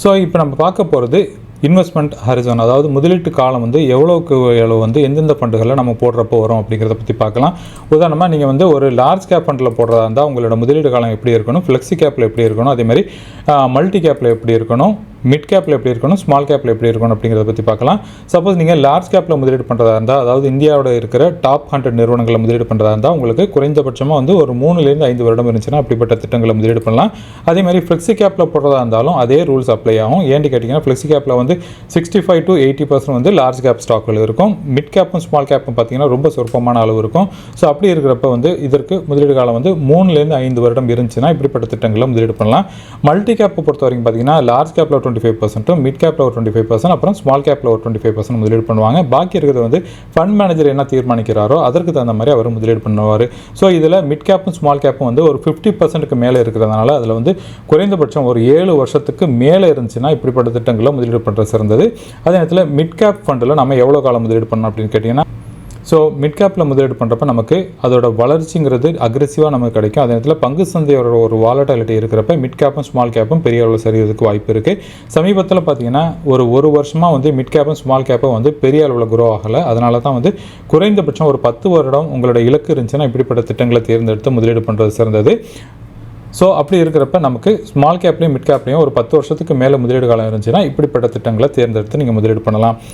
So இப்போ நம்ம பார்க்க போகிறது இன்வெஸ்ட்மெண்ட் ஹரிசான், அதாவது முதலீட்டு காலம் வந்து எவ்வளோக்கு எவ்வளோ வந்து எந்தெந்த ஃபண்டுகளில் நம்ம போடுறப்போ வரும் அப்படிங்கிறத பற்றி பார்க்கலாம். உதாரணமாக நீங்கள் வந்து ஒரு லார்ஜ் கேப் ஃபண்டில் போடுறதா இருந்தால் உங்களோட முதலீடு காலம் எப்படி இருக்கணும், ஃப்ளெக்ஸி கேப்பில் எப்படி இருக்கணும், அதேமாதிரி மல்டி கேப்பில் எப்படி இருக்கணும், மிட் கேப்பில் எப்படி இருக்கணும், ஸ்மால் கேப்பில் எப்படி இருக்கணும் அப்படிங்கிறத பற்றி பார்க்கலாம். சப்போஸ் நீங்கள் லார்ஜ் கேப்பில் முதலீடு பண்ணுறதா இருந்தால், அதாவது இந்தியாவோட இருக்கிற டாப் 100 நிறுவனங்களில் முதலீடு பண்ணுறதா இருந்தால் உங்களுக்கு குறைந்தபட்சமாக வந்து ஒரு 3லேருந்து 5 வருடம் இருந்துச்சுன்னா அப்படிப்பட்ட திட்டங்களை முதலீடு பண்ணலாம். அதேமாதிரி ஃப்ளெக்ஸி கேப்பில் போடுறதா இருந்தாலும் அதே ரூல்ஸ் அப்ளை ஆகும். ஏன்னு கேட்டிங்கன்னா ஃப்ளெக்ஸி கேப்பில் வந்து 65 to 80% வந்து லார்ஜ் கேப் ஸ்டாக்கள் இருக்கும். மிட் கேப்பும் ஸ்மால் கேப்பும் பார்த்தீங்கன்னா ரொம்ப சொற்பமான அளவு இருக்கும். ஸோ அப்படி இருக்கிறப்ப வந்து இதற்கு முதலீடு காலம் வந்து 3லேருந்து 5 வருடம் இருந்துச்சுன்னா இப்படிப்பட்ட திட்டங்களை முதலீடு பண்ணலாம். மல்டி கேப்பை பொறுத்த வரைக்கும் பார்த்தீங்கன்னா லார்ஜ் கேப்பில் 25%, மிட் கேப்பில் ஒரு 25%, அப்புறம் ஸ்மால் கேப்பில் ஒரு 25% முதலீடு பண்ணுவாங்க. பாக்கி இருக்கிறது வந்து ஃபண்ட் மேனேஜர் என்ன தீர்மானிக்கிறாரோ அதற்கு தகுந்த மாதிரி அவர் முதலீடு பண்ணுவார். ஸோ இதில் மிட் கேப்பும் ஸ்மால் கேப்பும் வந்து ஒரு 50%க்கு மேலே இருக்கிறதுனால அதில் வந்து குறைந்தபட்சம் ஒரு 7 வருஷத்துக்கு மேலே இருந்துச்சுன்னா இப்படிப்பட்ட திட்டங்களை முதலீடு பண்ணுறது சிறந்தது. அதே நேரத்தில் மிட் கேப் ஃபண்டில் நம்ம எவ்வளோ காலம் முதலீடு பண்ணணும் அப்படின்னு கேட்டிங்கன்னா, ஸோ மிட் கேப்பில் முதலீடு பண்ணுறப்ப நமக்கு அதோட வளர்ச்சிங்கிறது அக்ரெசிவாக நமக்கு கிடைக்கும். அதே நேரத்தில் பங்கு சந்தையோட ஒரு வாலட்டிலிட்டி இருக்கிறப்ப மிட் கேப்பும் ஸ்மால் கேப்பும் பெரிய அளவில் சரிகிறதுக்கு வாய்ப்பு இருக்குது. சமீபத்தில் பார்த்தீங்கன்னா ஒரு வருஷமாக வந்து மிட் கேப்பும் ஸ்மால் கேப்பும் வந்து பெரிய அளவில் குரோ ஆகலை. அதனால தான் வந்து குறைந்தபட்சம் ஒரு 10 வருடம் உங்களோட இலக்கு இருந்துச்சுன்னா இப்படிப்பட்ட திட்டங்களை தேர்ந்தெடுத்து முதலீடு பண்ணுறது சிறந்தது. ஸோ அப்படி இருக்கிறப்ப நமக்கு ஸ்மால் கேப்லேயும் மிட் கேப்லேயும் ஒரு 10 வருஷத்துக்கு மேலே முதலீடு காலம் இருந்துச்சுன்னா இப்படிப்பட்ட திட்டங்களை தேர்ந்தெடுத்து நீங்கள் முதலீடு பண்ணலாம்.